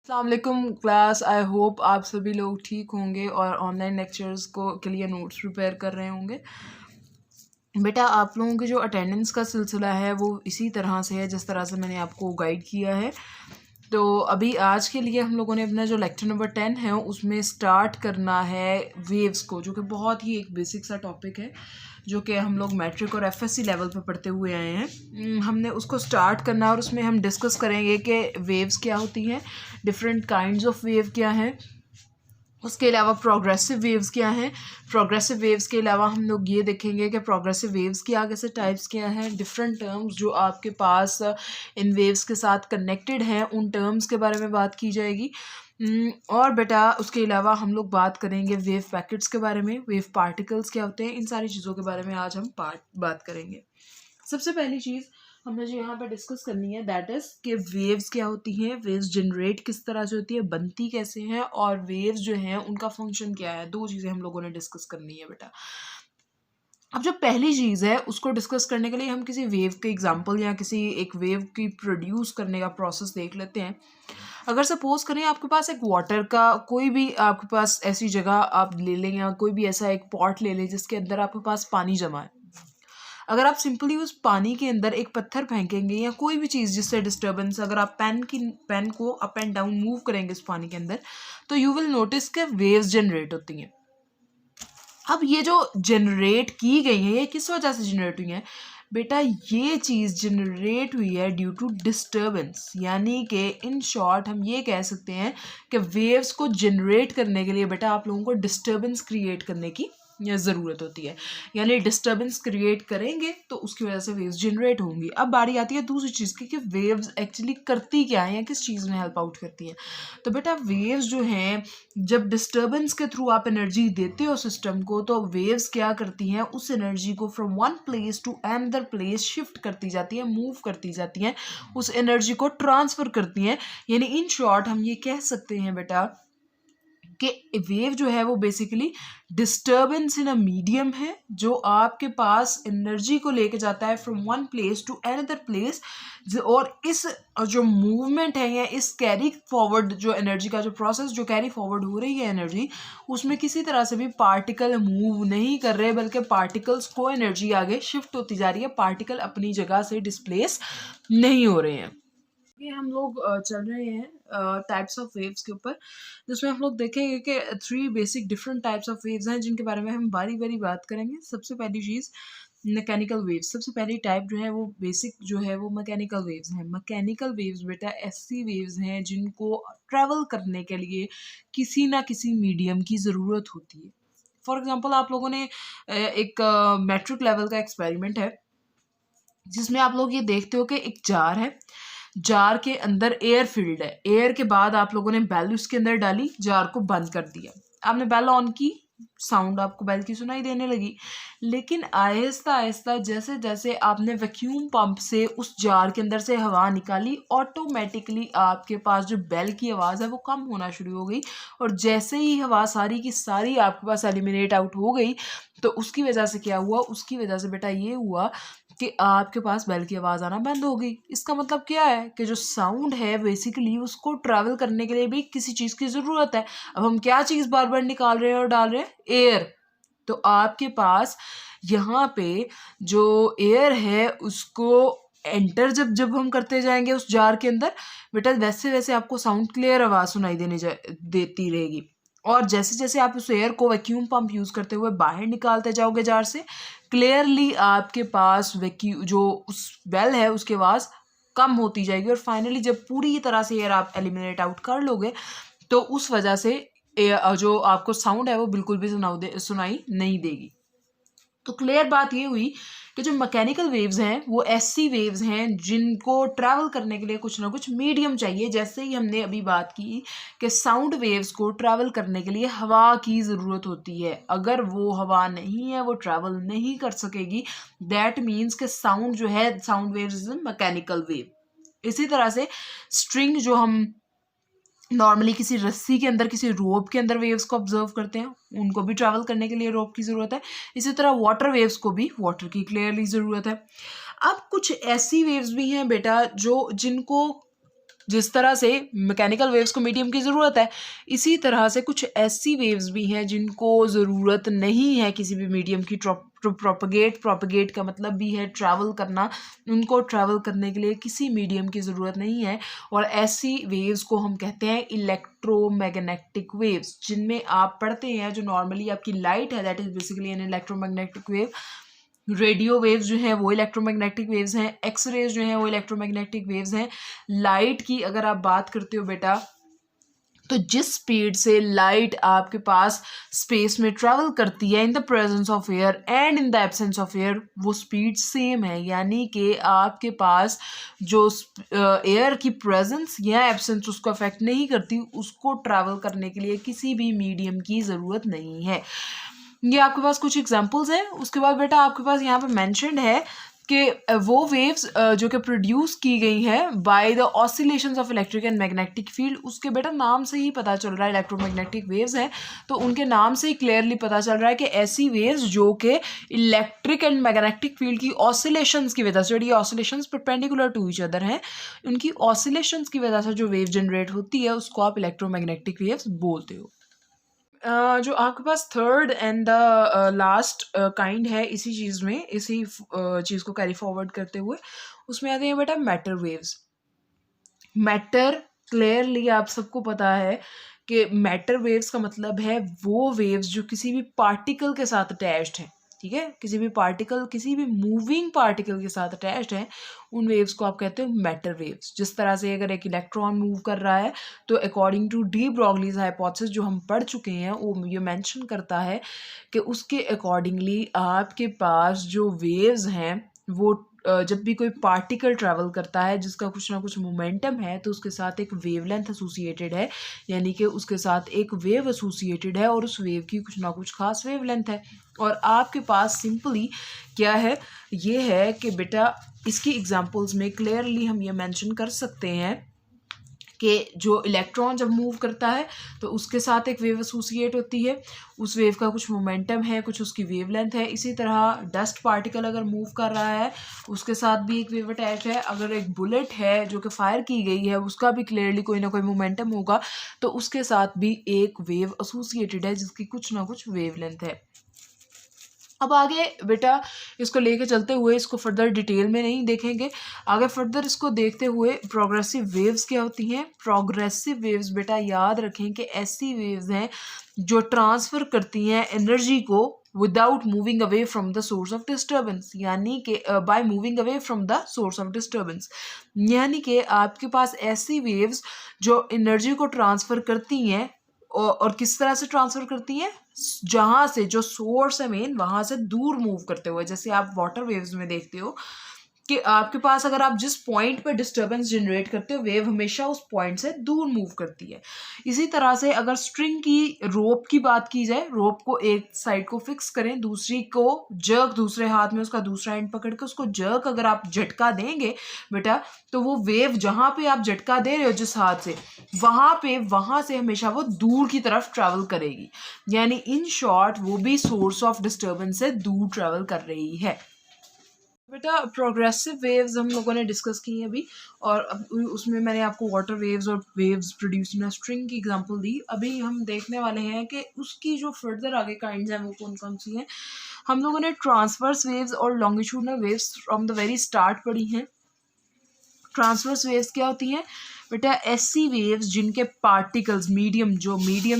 अस्सलाम वालेकुम class. I hope आप सभी लोग ठीक होंगे और ऑनलाइन लेक्चर्स को के लिए नोट्स प्रिपेयर कर रहे होंगे। बेटा आप लोगों के जो अटेंडेंस का सिलसिला है वो इसी तरह से है जिस तरह से मैंने आपको गाइड किया है। तो अभी आज के लिए हम लोगों ने अपना जो लेक्चर नंबर 10 है उसमें स्टार्ट करना है वेव्स को, जो कि बहुत ही एक बेसिक सा टॉपिक है जो कि हम लोग मैट्रिक और एफएससी लेवल पे पढ़ते हुए आए हैं। हमने उसको स्टार्ट करना है और उसमें हम डिस्कस करेंगे कि वेव्स क्या होती हैं, डिफरेंट काइंड्स ऑफ वेव क्या हैं, उसके अलावा प्रोग्रेसिव वेव्स क्या हैं। प्रोग्रेसिव वेव्स के अलावा हम लोग ये देखेंगे कि प्रोग्रेसिव वेव्स की आगे से टाइप्स क्या हैं, डिफरेंट टर्म्स जो आपके पास इन वेव्स के साथ कनेक्टेड हैं उन टर्म्स के बारे में बात की जाएगी। और बेटा उसके अलावा हम लोग बात करेंगे वेव पैकेट्स के बारे में, वेव पार्टिकल्स क्या होते हैं, इन सारी चीज़ों के बारे में आज हम बात करेंगे। सबसे पहली चीज़ हमने जो यहाँ पर डिस्कस करनी है दैट इज़ कि वेव्स क्या होती हैं, वेव्स जनरेट किस तरह से होती है, बनती कैसे हैं, और वेव्स जो हैं उनका फंक्शन क्या है। दो चीज़ें हम लोगों ने डिस्कस करनी है बेटा। अब जो पहली चीज़ है उसको डिस्कस करने के लिए हम किसी वेव के एग्जांपल या किसी एक वेव की प्रोड्यूस करने का प्रोसेस देख लेते हैं। अगर सपोज करें आपके पास एक वाटर का कोई भी आपके पास ऐसी जगह आप ले लें या कोई भी ऐसा एक पॉट ले लें जिसके अंदर आपके पास पानी जमा है। अगर आप सिंपली उस पानी के अंदर एक पत्थर फेंकेंगे या कोई भी चीज़ जिससे डिस्टर्बेंस, अगर आप पेन को अप एंड डाउन मूव करेंगे इस पानी के अंदर, तो यू विल नोटिस के वेव्स जनरेट होती हैं। अब ये जो जनरेट की गई है ये किस वजह से जनरेट हुई है बेटा, ये चीज़ जनरेट हुई है ड्यू टू डिस्टर्बेंस। यानी कि इन शॉर्ट हम ये कह सकते हैं कि वेव्स को जनरेट करने के लिए बेटा आप लोगों को डिस्टर्बेंस क्रिएट करने की ज़रूरत होती है। यानी डिस्टर्बेंस क्रिएट करेंगे तो उसकी वजह से वेव्स जनरेट होंगी। अब बारी आती है दूसरी चीज़ की कि वेव्स एक्चुअली करती क्या है या किस चीज़ में हेल्प आउट करती हैं। तो बेटा वेव्स जो हैं, जब डिस्टर्बेंस के थ्रू आप एनर्जी देते हो सिस्टम को, तो वेव्स क्या करती हैं, उस एनर्जी को from one place to another place shift करती जाती है, मूव करती जाती हैं, उस एनर्जी को ट्रांसफ़र करती हैं। यानी इन शॉर्ट हम ये कह सकते हैं बेटा कि वेव जो है वो basically disturbance in a medium है जो आपके पास एनर्जी को लेके जाता है from one place to another place. और इस जो मूवमेंट है या इस कैरी फॉरवर्ड जो एनर्जी का जो प्रोसेस जो कैरी फॉरवर्ड हो रही है एनर्जी, उसमें किसी तरह से भी पार्टिकल मूव नहीं कर रहे बल्कि पार्टिकल्स को एनर्जी आगे शिफ्ट होती जा रही है, पार्टिकल अपनी जगह से डिस्प्लेस नहीं हो रहे हैं। ये हम लोग चल रहे हैं टाइप्स ऑफ वेव्स के ऊपर, जिसमें हम लोग देखेंगे कि 3 basic different types of waves हैं जिनके बारे में हम बारी बारी बात करेंगे। सबसे पहली चीज़ मैकेनिकल वेव्स। सबसे पहली टाइप जो है वो बेसिक जो है वो मैकेनिकल वेव्स हैं। मैकेनिकल वेव्स बेटा ऐसी वेव्स हैं जिनको ट्रैवल करने के लिए किसी ना किसी मीडियम की ज़रूरत होती है। फॉर एग्जांपल आप लोगों ने एक मैट्रिक लेवल का एक्सपेरिमेंट है जिसमें आप लोग ये देखते हो कि एक जार है, जार के अंदर एयर फील्ड है, एयर के बाद आप लोगों ने बेल उसके अंदर डाली, जार को बंद कर दिया। आपने बेल ऑन की, साउंड आपको बेल की सुनाई देने लगी, लेकिन आहिस्ता आहिस्ता जैसे जैसे आपने वैक्यूम पंप से उस जार के अंदर से हवा निकाली, ऑटोमेटिकली आपके पास जो बेल की आवाज़ है वो कम होना शुरू हो गई। और जैसे ही हवा सारी की सारी आपके पास एलिमिनेट आउट हो गई, तो उसकी वजह से क्या हुआ, उसकी वजह से बेटा ये हुआ कि आपके पास बेल की आवाज़ आना बंद हो गई। इसका मतलब क्या है कि जो साउंड है बेसिकली उसको ट्रैवल करने के लिए भी किसी चीज़ की ज़रूरत है। अब हम क्या चीज़ बार बार निकाल रहे हैं और डाल रहे हैं, एयर। तो आपके पास यहाँ पे जो एयर है उसको एंटर जब जब हम करते जाएंगे उस जार के अंदर, बेटा वैसे वैसे आपको साउंड क्लियर आवाज़ सुनाई देती रहेगी। और जैसे जैसे आप उस एयर को वैक्यूम पंप यूज़ करते हुए बाहर निकालते जाओगे जार से, क्लियरली आपके पास जो उस बेल है उसकी आवाज़ कम होती जाएगी। और फाइनली जब पूरी तरह से एयर आप एलिमिनेट आउट कर लोगे तो उस वजह से जो आपको साउंड है वो बिल्कुल भी सुनाई नहीं देगी। तो क्लियर बात ये हुई कि जो मैकेनिकल वेव्स हैं वो ऐसी वेव्स हैं जिनको ट्रैवल करने के लिए कुछ ना कुछ मीडियम चाहिए। जैसे ही हमने अभी बात की कि साउंड वेव्स को ट्रैवल करने के लिए हवा की ज़रूरत होती है, अगर वो हवा नहीं है वो ट्रैवल नहीं कर सकेगी। दैट मीन्स कि साउंड जो है, sound waves is mechanical wave. इसी तरह से स्ट्रिंग जो हम नॉर्मली किसी रस्सी के अंदर, किसी रोप के अंदर वेव्स को ऑब्जर्व करते हैं, उनको भी ट्रैवल करने के लिए रोप की ज़रूरत है। इसी तरह वाटर वेव्स को भी वाटर की क्लियरली ज़रूरत है। अब कुछ ऐसी वेव्स भी हैं बेटा जो जिनको जिस तरह से मैकेनिकल वेव्स को मीडियम की ज़रूरत है, इसी तरह से कुछ ऐसी वेव्स भी हैं जिनको ज़रूरत नहीं है किसी भी मीडियम की प्रोपगेट का मतलब भी है ट्रैवल करना, उनको ट्रैवल करने के लिए किसी मीडियम की ज़रूरत नहीं है। और ऐसी वेव्स को हम कहते हैं इलेक्ट्रोमैग्नेटिक वेव्स, जिनमें आप पढ़ते हैं जो नॉर्मली आपकी लाइट है that is basically an electromagnetic wave, radio waves जो हैं वो इलेक्ट्रोमैग्नेटिक वेव्स हैं, एक्स रेज जो हैं वो इलेक्ट्रोमैग्नेटिक वेव्स हैं। लाइट की अगर आप बात करते हो बेटा, तो जिस स्पीड से लाइट आपके पास स्पेस में ट्रैवल करती है in the presence of air and in the absence of air, वो स्पीड सेम है। यानी कि आपके पास जो एयर की प्रेजेंस या एब्सेंस उसको अफेक्ट नहीं करती, उसको ट्रैवल करने के लिए किसी भी मीडियम की ज़रूरत नहीं है। ये आपके पास कुछ एग्जांपल्स हैं। उसके बाद बेटा आपके पास यहाँ पे मेंशन्ड है कि वो वेव्स जो कि प्रोड्यूस की गई हैं by the oscillations of electric and magnetic field, उसके बेटा नाम से ही पता चल रहा है इलेक्ट्रोमैग्नेटिक वेव्स हैं, तो उनके नाम से ही क्लियरली पता चल रहा है कि ऐसी वेव्स जो कि इलेक्ट्रिक एंड मैग्नेटिक फील्ड की ऑसिलेशंस की वजह से, जो ये oscillations perpendicular to each other हैं, उनकी ऑसिलेशंस की वजह से जो वेव जनरेट होती है उसको आप इलेक्ट्रोमैग्नेटिक वेव्स बोलते हो। जो आपके पास third and the last kind है इसी चीज़ में, इसी चीज़ को कैरी फॉरवर्ड करते हुए, उसमें आते हैं बेटा मैटर वेव्स। मैटर क्लियरली आप सबको पता है कि मैटर वेव्स का मतलब है वो वेव्स जो किसी भी पार्टिकल के साथ अटैच्ड हैं, ठीक है, किसी भी पार्टिकल, किसी भी मूविंग पार्टिकल के साथ अटैच्ड हैं, उन वेव्स को आप कहते हो मैटर वेव्स। जिस तरह से अगर एक इलेक्ट्रॉन मूव कर रहा है तो according to de Broglie's hypothesis जो हम पढ़ चुके हैं, वो ये मेंशन करता है कि उसके अकॉर्डिंगली आपके पास जो वेव्स हैं वो जब भी कोई पार्टिकल ट्रैवल करता है जिसका कुछ ना कुछ मोमेंटम है, तो उसके साथ एक वेवलेंथ एसोसिएटेड है, यानी कि उसके साथ एक वेव एसोसिएटेड है और उस वेव की कुछ ना कुछ खास वेवलेंथ है। और आपके पास सिंपली क्या है, ये है कि बेटा इसकी एग्जांपल्स में क्लियरली हम ये मेंशन कर सकते हैं कि जो इलेक्ट्रॉन जब मूव करता है तो उसके साथ एक वेव एसोसिएट होती है, उस वेव का कुछ मोमेंटम है, कुछ उसकी वेवलेंथ है। इसी तरह डस्ट पार्टिकल अगर मूव कर रहा है उसके साथ भी एक वेव अटैच है। अगर एक बुलेट है जो कि फायर की गई है उसका भी क्लियरली कोई ना कोई मोमेंटम होगा, तो उसके साथ भी एक वेव एसोसिएटेड है जिसकी कुछ ना कुछ वेवलेंथ है। अब आगे बेटा इसको लेके चलते हुए इसको फर्दर डिटेल में नहीं देखेंगे, आगे फर्दर इसको देखते हुए प्रोग्रेसिव वेव्स क्या होती हैं। प्रोग्रेसिव वेव्स बेटा याद रखें कि ऐसी वेव्स हैं जो ट्रांसफ़र करती हैं एनर्जी को without moving away from the source of disturbance, यानी कि by moving away from the source of disturbance, यानी कि आपके पास ऐसी वेव्स जो एनर्जी को ट्रांसफ़र करती हैं और किस तरह से ट्रांसफ़र करती हैं, जहाँ से जो सोर्स है मेन वहाँ से दूर मूव करते हुए। जैसे आप वाटर वेव्स में देखते हो कि आपके पास अगर आप जिस पॉइंट पर डिस्टर्बेंस जनरेट करते हो, वेव हमेशा उस पॉइंट से दूर मूव करती है। इसी तरह से अगर स्ट्रिंग की रोप की बात की जाए, रोप को एक साइड को फिक्स करें, दूसरी को जर्क, दूसरे हाथ में उसका दूसरा एंड पकड़ के उसको जर्क अगर आप झटका देंगे बेटा, तो वो वेव जहाँ पे आप झटका दे रहे हो जिस हाथ से, वहाँ से हमेशा वो दूर की तरफ ट्रैवल करेगी, यानी इन शॉर्ट वो भी सोर्स ऑफ डिस्टर्बेंस से दूर ट्रैवल कर रही है। बेटा प्रोग्रेसिव वेव्स हम लोगों ने डिस्कस की हैं अभी, और उसमें मैंने आपको वाटर वेव्स और वेव्स प्रोड्यूस इन स्ट्रिंग की एग्जांपल दी। अभी हम देखने वाले हैं कि उसकी जो फर्दर आगे काइंड्स हैं वो कौन कौन सी हैं। हम लोगों ने ट्रांसवर्स वेव्स और longitudinal waves from the very start पढ़ी हैं। ट्रांसवर्स वेव्स क्या होती हैं बेटा, ऐसी वेव्स जिनके पार्टिकल्स मीडियम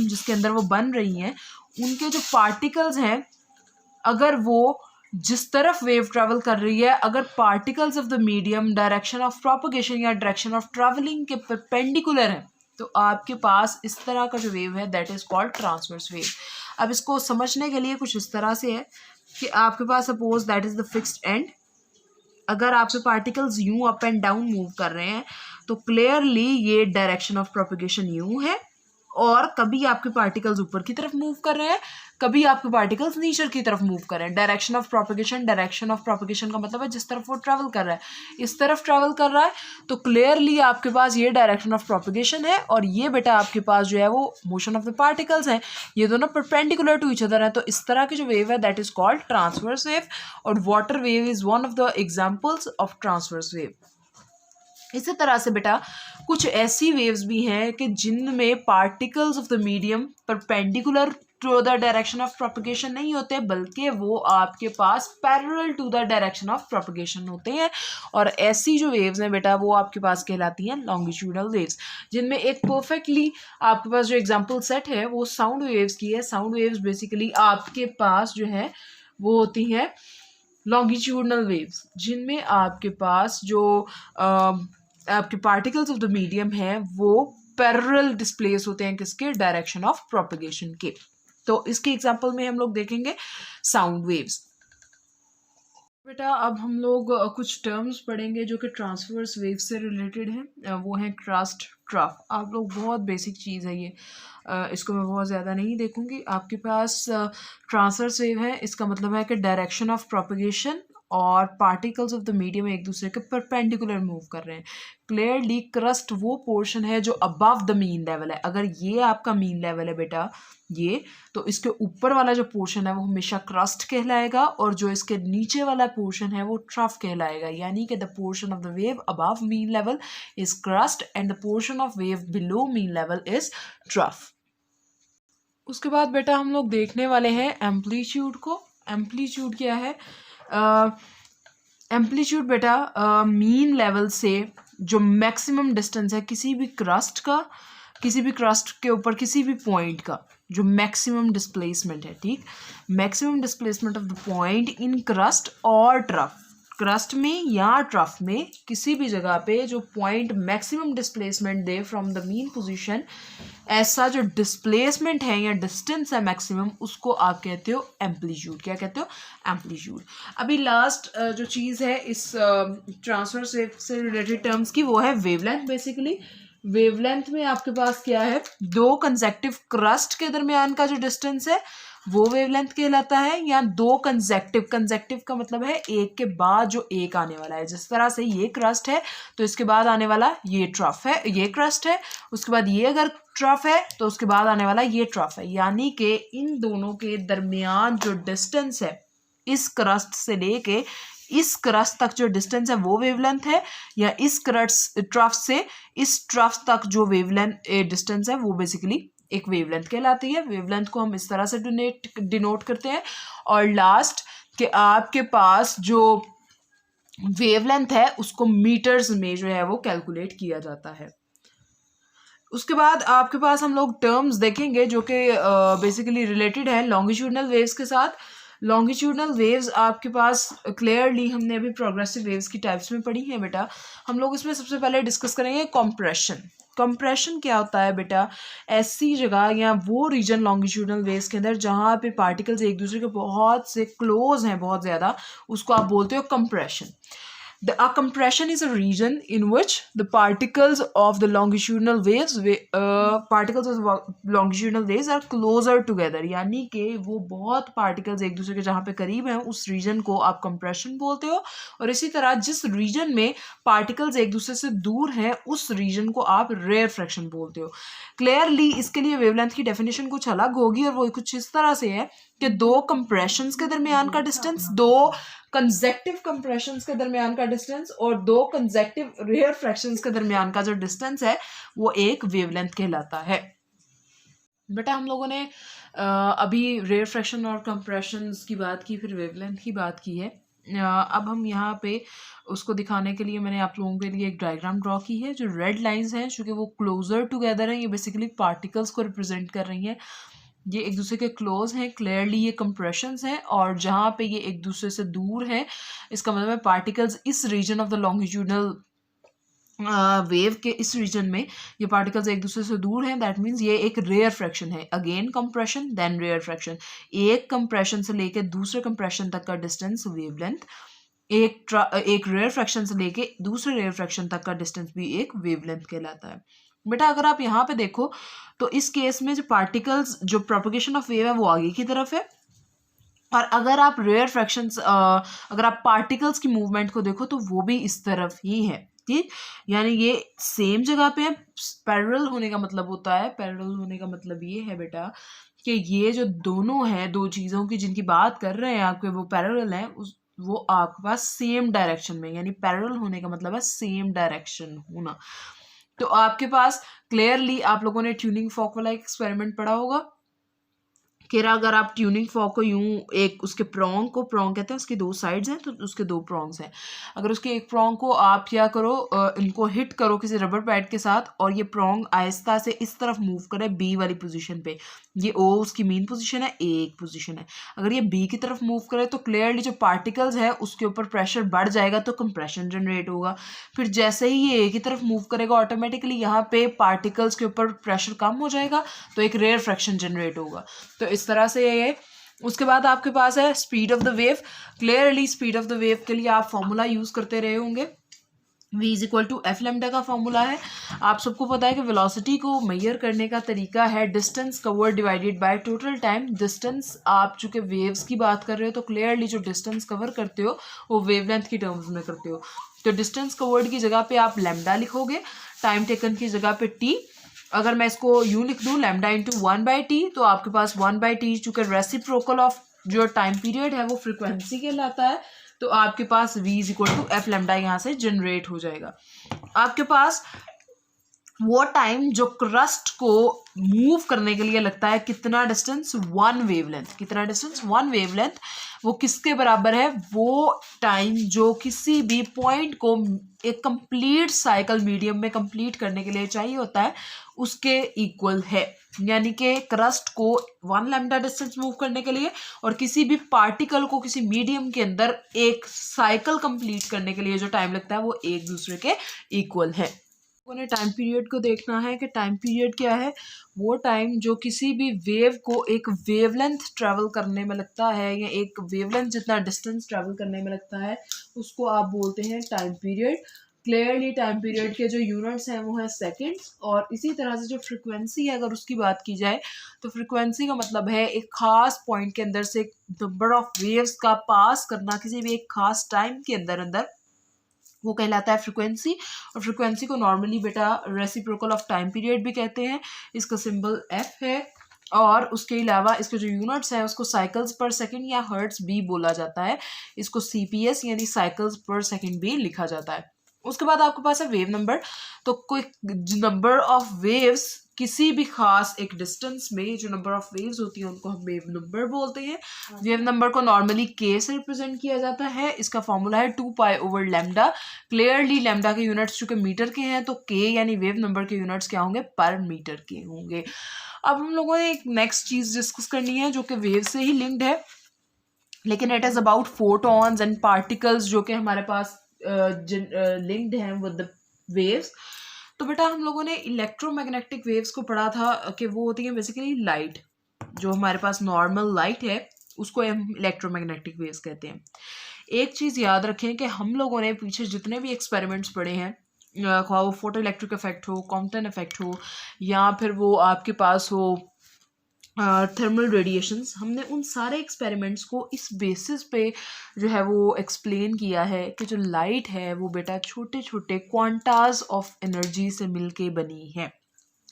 जिसके अंदर वो बन रही हैं, उनके जो पार्टिकल्स हैं, अगर वो जिस तरफ वेव ट्रैवल कर रही है, अगर particles of the medium direction of propagation या डायरेक्शन ऑफ ट्रैवलिंग के परपेंडिकुलर हैं, तो आपके पास इस तरह का जो वेव है that is called transverse wave. अब इसको समझने के लिए कुछ इस तरह से है कि आपके पास suppose that is the fixed end, अगर आपके पार्टिकल्स यूं अप एंड डाउन मूव कर रहे हैं तो क्लियरली ये डायरेक्शन ऑफ प्रोपगेशन यूं है, और कभी आपके पार्टिकल्स ऊपर की तरफ मूव कर रहे हैं, कभी आपके पार्टिकल्स नीचे की तरफ मूव कर रहे हैं। डायरेक्शन ऑफ प्रोपगेशन का मतलब है जिस तरफ वो ट्रैवल कर रहा है, इस तरफ ट्रैवल कर रहा है, तो क्लियरली आपके पास ये डायरेक्शन ऑफ प्रोपगेशन है, और ये बेटा आपके पास जो है वो मोशन ऑफ द पार्टिकल्स हैं, ये दोनों परपेंडिकुलर टू ईच अदर हैं। तो इस तरह की जो वेव है that is called transverse wave, और water wave is one of the examples of transverse wave. इसी तरह से बेटा कुछ ऐसी वेव्स भी हैं कि जिनमें particles of the medium perpendicular to the direction of propagation नहीं होते, बल्कि वो आपके पास parallel to the direction of propagation होते हैं। और ऐसी जो वेव्स हैं बेटा वो आपके पास कहलाती हैं लॉन्गिट्यूडनल वेव्स, जिनमें एक परफेक्टली आपके पास जो एग्जांपल सेट है वो साउंड वेव्स की है। साउंड वेव्स बेसिकली आपके पास जो है वो होती हैं लॉन्गिट्यूडनल वेव्स, जिनमें आपके पास जो आपके पार्टिकल्स ऑफ द मीडियम है वो पैरेलल डिस्प्लेस होते हैं किसके, डायरेक्शन ऑफ प्रोपगेशन के। तो इसके एग्जांपल में हम लोग देखेंगे साउंड वेव्स। बेटा अब हम लोग कुछ टर्म्स पढ़ेंगे जो कि ट्रांसवर्स वेव्स से रिलेटेड हैं। वो हैं क्रस्ट, ट्रफ। आप लोग बहुत बेसिक चीज़ है ये, इसको मैं बहुत ज़्यादा नहीं देखूंगी। आपके पास ट्रांसवर्स वेव है, इसका मतलब है कि डायरेक्शन ऑफ प्रोपगेशन और पार्टिकल्स ऑफ द मीडियम एक दूसरे के परपेंडिकुलर मूव कर रहे हैं। क्लियरली क्रस्ट वो पोर्शन है जो अबव द मीन लेवल है। अगर ये आपका मीन लेवल है बेटा ये, तो इसके ऊपर वाला जो पोर्शन है वो हमेशा क्रस्ट कहलाएगा, और जो इसके नीचे वाला पोर्शन है वो ट्रफ कहलाएगा। यानी कि the portion of the wave above mean level is crust and the portion of wave below mean level is trough. उसके बाद बेटा हम लोग देखने वाले हैं एम्पलीट्यूड को। एम्पलीट्यूड क्या है? एम्पलीट्यूड बेटा मीन लेवल से जो मैक्सिमम डिस्टेंस है किसी भी क्रस्ट के ऊपर किसी भी पॉइंट का जो मैक्सिमम डिस्प्लेसमेंट है, ठीक, maximum displacement of the point in crust और ट्रफ, क्रस्ट में या ट्रफ में किसी भी जगह पे जो point maximum displacement they from the mean position, ऐसा जो डिस्प्लेसमेंट है या डिस्टेंस है मैक्सिमम, उसको आप कहते हो एम्पलीट्यूड। क्या कहते हो? एम्पलीट्यूड। अभी लास्ट जो चीज़ है इस ट्रांसवर्स वेव से रिलेटेड टर्म्स की, वो है वेवलेंथ। बेसिकली वेवलेंथ में आपके पास क्या है, दो कंसेक्टिव क्रस्ट के दरमियान का जो डिस्टेंस है वो वेवलेंथ कहलाता है, या दो कंसेक्टिव का मतलब है एक के बाद जो एक आने वाला है। जिस तरह से ये क्रस्ट है तो इसके बाद आने वाला ये ट्रफ है, ये क्रस्ट है, उसके बाद ये अगर ट्रफ है तो उसके बाद आने वाला ये ट्रफ है। यानी कि इन दोनों के दरमियान जो डिस्टेंस है इस क्रस्ट से लेके इस क्रस्ट तक जो डिस्टेंस है वो वेवलेंथ है, या इस क्रस्ट ट्रफ से इस ट्रफ तक जो वेवलेंथ डिस्टेंस है वो बेसिकली एक वेवलेंथ कहलाती है। वेवलेंथ को हम इस तरह से डिनोट करते हैं। और लास्ट कि आपके पास जो वेवलेंथ है उसको मीटर्स में जो है वो कैलकुलेट किया जाता है। उसके बाद आपके पास हम लोग टर्म्स देखेंगे जो कि बेसिकली रिलेटेड है लॉन्गिट्यूडनल वेव्स के साथ। लॉन्गिट्यूडनल वेव्स आपके पास क्लियरली हमने अभी प्रोग्रेसिव वेव्स की टाइप्स में पढ़ी हैं बेटा। हम लोग इसमें सबसे पहले डिस्कस करेंगे कॉम्प्रेशन। कंप्रेशन क्या होता है बेटा? ऐसी जगह या वो रीजन लॉन्गिट्यूडनल वेव्स के अंदर जहाँ पे पार्टिकल्स एक दूसरे के बहुत से क्लोज हैं, बहुत ज़्यादा, उसको आप बोलते हो compression. A compression is a region in which the particles of the longitudinal waves are closer together। यानी कि वो बहुत पार्टिकल्स एक दूसरे के जहाँ पे करीब हैं उस रीजन को आप कंप्रेशन बोलते हो। और इसी तरह जिस रीजन में पार्टिकल्स एक दूसरे से दूर हैं उस रीजन को आप रेयरफ्रैक्शन बोलते हो। क्लियरली इसके लिए वेवलेंथ की डेफिनेशन कुछ अलग होगी, और वो कुछ इस तरह से है कि दो कंप्रेशंस के दरमियान का डिस्टेंस, दो कंसेक्टिव कंप्रेशंस के दरमियान का डिस्टेंस और दो कंसेक्टिव रेयरफ्रैक्शंस के दरमियान का जो डिस्टेंस है वो एक वेवलेंथ कहलाता है। बेटा हम लोगों ने अभी रेयरफ्रैक्शन और कंप्रेशंस की बात की, फिर वेवलेंथ की बात की है। अब हम यहाँ पे उसको दिखाने के लिए मैंने आप लोगों के लिए एक डायग्राम ड्रॉ की है। जो रेड लाइंस हैं चूँकि वो क्लोजर टुगेदर हैं, ये बेसिकली पार्टिकल्स को रिप्रेजेंट कर रही हैं। ये एक दूसरे के क्लोज हैं, क्लियरली ये कंप्रेशंस हैं। और जहाँ पे ये एक दूसरे से दूर हैं इसका मतलब है पार्टिकल्स इस region of the longitudinal wave के इस रीजन में ये पार्टिकल्स एक दूसरे से दूर हैं। दैट मीन्स ये एक रेयर फ्रैक्शन है। Again compression then rarefaction. एक कंप्रेशन से लेके दूसरे कंप्रेशन तक का डिस्टेंस वेवलेंथ, एक रेयर फ्रैक्शन से लेके दूसरे रेयर फ्रैक्शन तक का डिस्टेंस भी एक वेवलेंथ कहलाता है। बेटा अगर आप यहाँ पे देखो तो इस केस में जो पार्टिकल्स जो प्रोपगेशन ऑफ वेव है वो आगे की तरफ है, और अगर आप रेयर फ्रैक्शंस अगर आप पार्टिकल्स की मूवमेंट को देखो तो वो भी इस तरफ ही है, ठीक। यानी ये सेम जगह पे है। पैरेलल होने का मतलब होता है, पैरेलल होने का मतलब ये है बेटा कि ये जो दोनों हैं, दो चीज़ों की जिनकी बात कर रहे हैं आपके, वो पैरेलल हैं। वो आपके पास सेम डायरेक्शन में, यानी पैरेलल होने का मतलब है सेम डायरेक्शन होना। तो आपके पास क्लियरली आप लोगों ने ट्यूनिंग फॉर्क वाला एक्सपेरिमेंट पढ़ा होगा कि अगर आप ट्यूनिंग फॉर्क को यूं एक उसके प्रोंग कहते हैं, उसकी दो साइड्स हैं तो उसके दो प्रोंग्स हैं, अगर उसके एक प्रोंग को आप क्या करो, इनको हिट करो किसी रबर पैड के साथ और ये प्रोंग आहिस्ता से इस तरफ मूव करे बी वाली पोजीशन पे, ये ओ उसकी मेन पोजीशन है, ए एक पोजीशन है, अगर ये बी की तरफ मूव करे तो क्लियरली जो पार्टिकल्स है उसके ऊपर प्रेशर बढ़ जाएगा तो कंप्रेशन जनरेट होगा। फिर जैसे ही ये ए की तरफ मूव करेगा ऑटोमेटिकली यहाँ पे पार्टिकल्स के ऊपर प्रेशर कम हो जाएगा तो एक रेयर फ्रैक्शन जनरेट होगा। तो इस तरह से ये। उसके बाद आपके पास है speed of the wave. Clearly speed of the wave के लिए आप फॉर्मूला यूज करते रहे होंगे, v is equal to f lambda का फॉर्मूला है। आप सबको पता है कि वेलोसिटी को मेजर करने का तरीका है distance covered divided by total time. Distance आप चूंकि वेव्स की बात कर रहे हो तो क्लियरली जो डिस्टेंस कवर करते हो वो वेवलेंथ की टर्म्स में करते हो, तो डिस्टेंस कवर्ड की जगह पे आप लेमडा लिखोगे, टाइम टेकन की जगह पे t। अगर मैं इसको यूं लिख दूं लेमडा इंटू 1/t तो आपके पास 1/t चूंकि रेसिप्रोकल ऑफ जो टाइम पीरियड है वो फ्रिक्वेंसी कहलाता है, तो आपके पास v is equal to f lambda यहाँ से जनरेट हो जाएगा। आपके पास वो टाइम जो क्रस्ट को मूव करने के लिए लगता है कितना डिस्टेंस, 1 वेवलेंथ, कितना डिस्टेंस 1 वेवलेंथ, वो किसके बराबर है, वो टाइम जो किसी भी पॉइंट को एक कंप्लीट साइकिल मीडियम में कंप्लीट करने के लिए चाहिए होता है उसके इक्वल है। यानी कि क्रस्ट को 1 लैम्डा डिस्टेंस मूव करने के लिए और किसी भी पार्टिकल को किसी मीडियम के अंदर एक साइकिल कंप्लीट करने के लिए जो टाइम लगता है वो एक दूसरे के इक्वल है। उन्हें टाइम पीरियड को देखना है कि टाइम पीरियड क्या है, वो टाइम जो किसी भी वेव को एक वेवलेंथ ट्रैवल करने में लगता है या एक वेवलेंथ जितना डिस्टेंस ट्रैवल करने में लगता है उसको आप बोलते हैं time period. Clearly time period के जो यूनिट्स हैं वो है सेकेंड्स, और इसी तरह से जो फ्रिक्वेंसी है अगर उसकी बात की जाए तो फ्रिक्वेंसी का मतलब है एक खास पॉइंट के अंदर से नंबर ऑफ वेव्स का पास करना किसी भी एक खास टाइम के अंदर वो कहलाता है फ्रिक्वेंसी। और फ्रिक्वेंसी को नॉर्मली बेटा रेसिप्रोकल ऑफ टाइम पीरियड भी कहते हैं, इसका सिंबल एफ है। और उसके अलावा इसके जो यूनिट्स हैं उसको साइकिल्स पर सेकंड या हर्ट्स भी बोला जाता है, इसको सीपीएस यानी साइकिल्स पर सेकंड भी लिखा जाता है। उसके बाद आपके पास है वेव नंबर। तो कोई नंबर ऑफ वेव्स किसी भी खास एक डिस्टेंस में जो नंबर ऑफ वेव्स होती हैं उनको हम वेव नंबर बोलते हैं। वेव नंबर को नॉर्मली के से रिप्रेजेंट किया जाता है, इसका फॉर्मूला है 2π/λ। क्लियरली लैम्डा के यूनिट्स चूंकि मीटर के हैं तो के यानी वेव नंबर के यूनिट्स क्या होंगे, पर मीटर के होंगे। अब हम लोगों ने एक नेक्स्ट चीज डिस्कस करनी है जो कि वेव से ही लिंक्ड है, लेकिन it is about photons and particles जो कि हमारे पास लिंक्ड हैं विद द वेव्स। तो बेटा हम लोगों ने इलेक्ट्रोमैग्नेटिक वेव्स को पढ़ा था कि वो होती है बेसिकली लाइट, जो हमारे पास नॉर्मल लाइट है उसको हम इलेक्ट्रोमैग्नेटिक वेव्स कहते हैं। एक चीज़ याद रखें कि हम लोगों ने पीछे जितने भी एक्सपेरिमेंट्स पढ़े हैं, ख्वाह वो फोटो इलेक्ट्रिक इफेक्ट हो, कॉम्पटन इफेक्ट हो, या फिर वो आपके पास हो थर्मल रेडिएशंस, हमने उन सारे एक्सपेरिमेंट्स को इस बेसिस पे जो है वो एक्सप्लेन किया है कि जो लाइट है वो बेटा छोटे छोटे क्वांटास ऑफ एनर्जी से मिलके बनी है।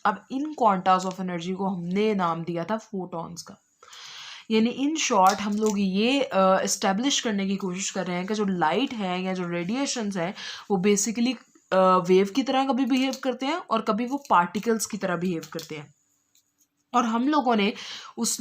अब इन क्वांटास ऑफ एनर्जी को हमने नाम दिया था फोटॉन्स का। यानी इन शॉर्ट हम लोग ये इस्टेब्लिश करने की कोशिश कर रहे हैं कि जो लाइट है या जो रेडिएशंस हैं वो बेसिकली वेव की तरह कभी बिहेव करते हैं और कभी वो पार्टिकल्स की तरह बिहेव करते हैं। और हम लोगों ने उस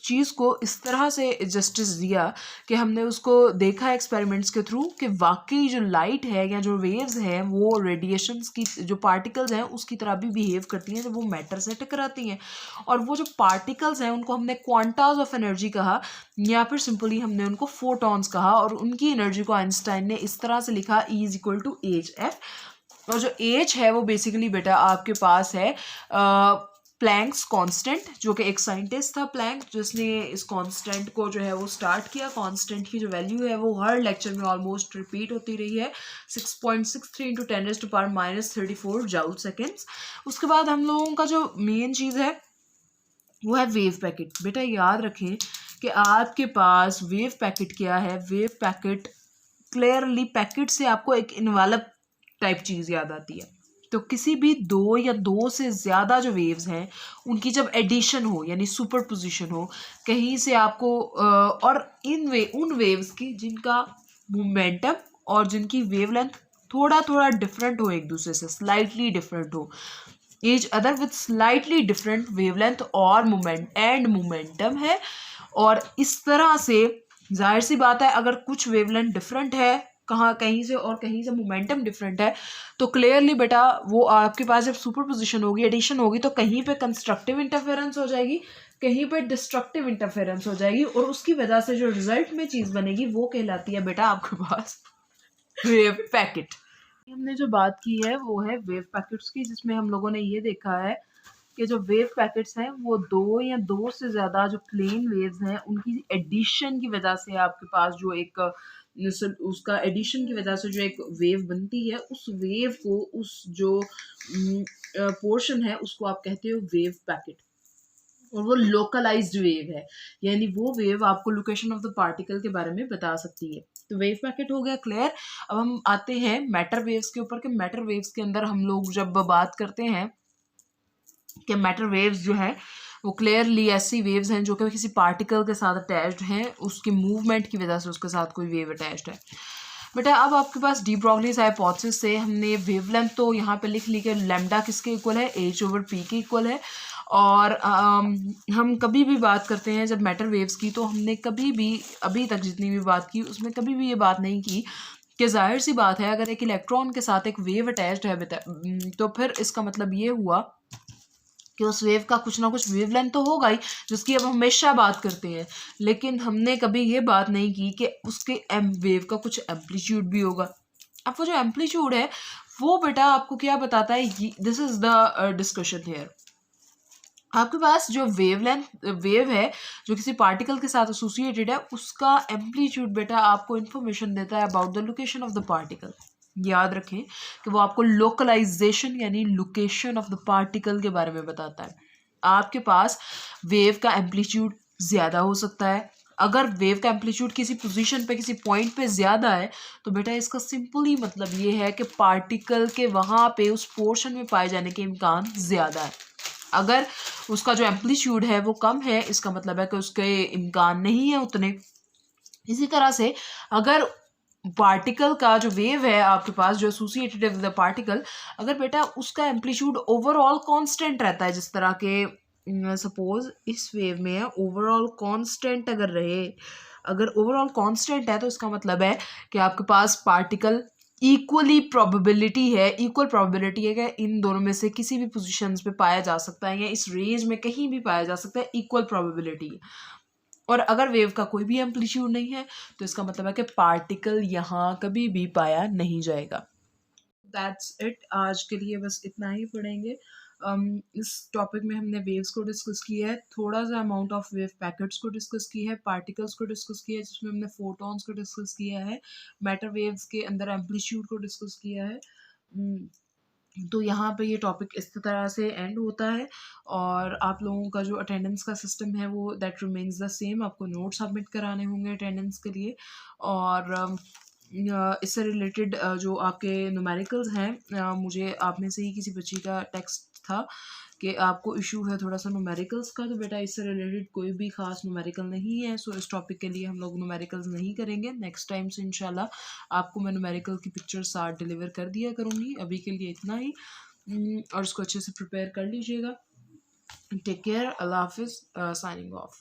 चीज़ को इस तरह से जस्टिस दिया कि हमने उसको देखा एक्सपेरिमेंट्स के थ्रू कि वाकई जो लाइट है या जो वेव्स हैं वो रेडिएशंस की जो पार्टिकल्स हैं उसकी तरह भी बिहेव करती हैं जब वो मैटर से टकराती हैं। और वो जो पार्टिकल्स हैं उनको हमने क्वांटास ऑफ एनर्जी कहा या फिर सिंपली हमने उनको फोटॉन्स कहा, और उनकी एनर्जी को आइंस्टाइन ने इस तरह से लिखा E is equal to hf। और जो h है वो बेसिकली बेटा आपके पास है प्लैंक्स कांस्टेंट, जो कि एक साइंटिस्ट था प्लैंक जिसने इस कांस्टेंट को जो है वो स्टार्ट किया। कांस्टेंट की जो वैल्यू है वो हर लेक्चर में ऑलमोस्ट रिपीट होती रही है, 6.63 × 10⁻³ जूल सेकेंड्स। उसके बाद हम लोगों का जो मेन चीज़ है वो है वेव पैकेट। बेटा याद रखें कि आपके पास वेव पैकेट क्या है, वेव पैकेट क्लियरली पैकेट से आपको एक इन्वेलप टाइप चीज़ याद आती है। तो किसी भी दो या दो से ज़्यादा जो वेव्स हैं उनकी जब एडिशन हो यानी सुपरपोजिशन हो कहीं से आपको और उन वेव्स की जिनका मोमेंटम और जिनकी वेवलेंथ थोड़ा थोड़ा डिफरेंट हो, एक दूसरे से स्लाइटली डिफरेंट हो, each other with slightly different wavelength और मोमेंटम है। और इस तरह से जाहिर सी बात है अगर कुछ वेवलेंथ डिफरेंट है कहीं से और कहीं से मोमेंटम डिफरेंट है तो क्लियरली बेटा वो आपके पास जब सुपरपोजिशन होगी, एडिशन होगी, तो कहीं पे कंस्ट्रक्टिव इंटरफेरेंस हो जाएगी, कहीं पे डिस्ट्रक्टिव इंटरफेरेंस हो जाएगी, और उसकी वजह से जो रिजल्ट में चीज़ बनेगी वो कहलाती है बेटा आपके पास वेव पैकेट। हमने जो बात की है वो है वेव पैकेट्स की, जिसमें हम लोगों ने ये देखा है कि जो वेव पैकेट्स हैं वो दो या दो से ज़्यादा जो प्लेन वेव्स हैं उनकी एडिशन की वजह से आपके पास जो एक उसका एडिशन की वजह से जो एक वेव बनती है, उस वेव को उस जो पोर्शन है उसको आप कहते हो वेव पैकेट, और वो लोकलाइज्ड वेव है, यानी वो वेव आपको लोकेशन ऑफ द पार्टिकल के बारे में बता सकती है। तो वेव पैकेट हो गया क्लियर। अब हम आते हैं मैटर वेव्स के ऊपर, कि मैटर वेव्स के अंदर हम लोग जब बात करते हैं कि मैटर वेव्स जो हैं वो क्लियरली ऐसी वेव्स हैं जो कि किसी पार्टिकल के साथ अटैच्ड हैं, उसकी मूवमेंट की वजह से उसके साथ कोई वेव अटैच्ड है। बेटा अब आपके पास डी ब्रॉगलीज हाइपोथेसिस से हमने वेवलेंथ तो यहाँ पे लिख ली कि लैम्डा किसके इक्वल है, h/p के इक्वल है। और हम कभी भी बात करते हैं जब मैटर वेव्स की, तो हमने कभी भी अभी तक जितनी भी बात की उसमें कभी भी ये बात नहीं की कि जाहिर सी बात है अगर एक इलेक्ट्रॉन के साथ एक वेव अटैच्ड है बेटा, तो फिर इसका मतलब ये हुआ कि उस वेव का कुछ ना कुछ वेवलेंथ तो होगा ही, जिसकी अब हमेशा बात करते हैं, लेकिन हमने कभी ये बात नहीं की कि उसके वेव का कुछ एम्पलीट्यूड भी होगा। अब वो जो एम्पलीट्यूड है वो बेटा आपको क्या बताता है, this is the discussion here. आपके पास जो वेव है जो किसी पार्टिकल के साथ एसोसिएटेड है, उसका एम्पलीट्यूड बेटा आपको इन्फॉर्मेशन देता है about the location of the particle. याद रखें कि वो आपको लोकलाइजेशन यानी लोकेशन ऑफ द पार्टिकल के बारे में बताता है। आपके पास वेव का एम्पलीट्यूड ज़्यादा हो सकता है। अगर वेव का एम्पलीट्यूड किसी पोजीशन पे किसी पॉइंट पे ज़्यादा है तो बेटा इसका सिंपली मतलब ये है कि पार्टिकल के वहाँ पे उस पोर्शन में पाए जाने के इम्कान ज़्यादा है। अगर उसका जो एम्पलीट्यूड है वो कम है, इसका मतलब है कि उसके इम्कान नहीं है उतने। इसी तरह से अगर पार्टिकल का जो वेव है आपके पास जो एसोसिएटेड विद द पार्टिकल, अगर बेटा उसका एम्पलीट्यूड ओवरऑल कांस्टेंट रहता है, जिस तरह के सपोज इस वेव में ओवरऑल कांस्टेंट अगर रहे, अगर ओवरऑल कांस्टेंट है तो इसका मतलब है कि आपके पास पार्टिकल इक्वल प्रोबेबिलिटी है कि इन दोनों में से किसी भी पोजीशंस पे पाया जा सकता है या इस रेंज में कहीं भी पाया जा सकता है, इक्वल प्रोबेबिलिटी। और अगर वेव का कोई भी एम्पलीट्यूड नहीं है तो इसका मतलब है कि पार्टिकल यहाँ कभी भी पाया नहीं जाएगा। दैट्स इट, आज के लिए बस इतना ही पढ़ेंगे। इस टॉपिक में हमने वेव्स को डिस्कस किया है, थोड़ा सा अमाउंट ऑफ वेव पैकेट्स को डिस्कस किया है, पार्टिकल्स को डिस्कस किया है जिसमें हमने फोटॉन्स को डिस्कस किया है, मैटर वेव्स के अंदर एम्पलीट्यूड को डिस्कस किया है। तो यहाँ पे ये टॉपिक इस तरह से एंड होता है, और आप लोगों का जो अटेंडेंस का सिस्टम है वो दैट रिमेन्स द सेम। आपको नोट सबमिट कराने होंगे अटेंडेंस के लिए, और इससे रिलेटेड जो आपके न्यूमेरिकल्स हैं, मुझे आप में से ही किसी बच्ची का टेक्स्ट था कि आपको इशू है थोड़ा सा न्यूमेरिकल्स का, तो बेटा इससे रिलेटेड कोई भी खास न्यूमेरिकल नहीं है, सो इस टॉपिक के लिए हम लोग न्यूमेरिकल्स नहीं करेंगे। नेक्स्ट टाइम से इंशाल्लाह आपको मैं न्यूमेरिकल की पिक्चर साथ डिलीवर कर दिया करूँगी। अभी के लिए इतना ही, और इसको अच्छे से प्रिपेयर कर लीजिएगा। टेक केयर, अल्लाह हाफिज़, साइनिंग ऑफ।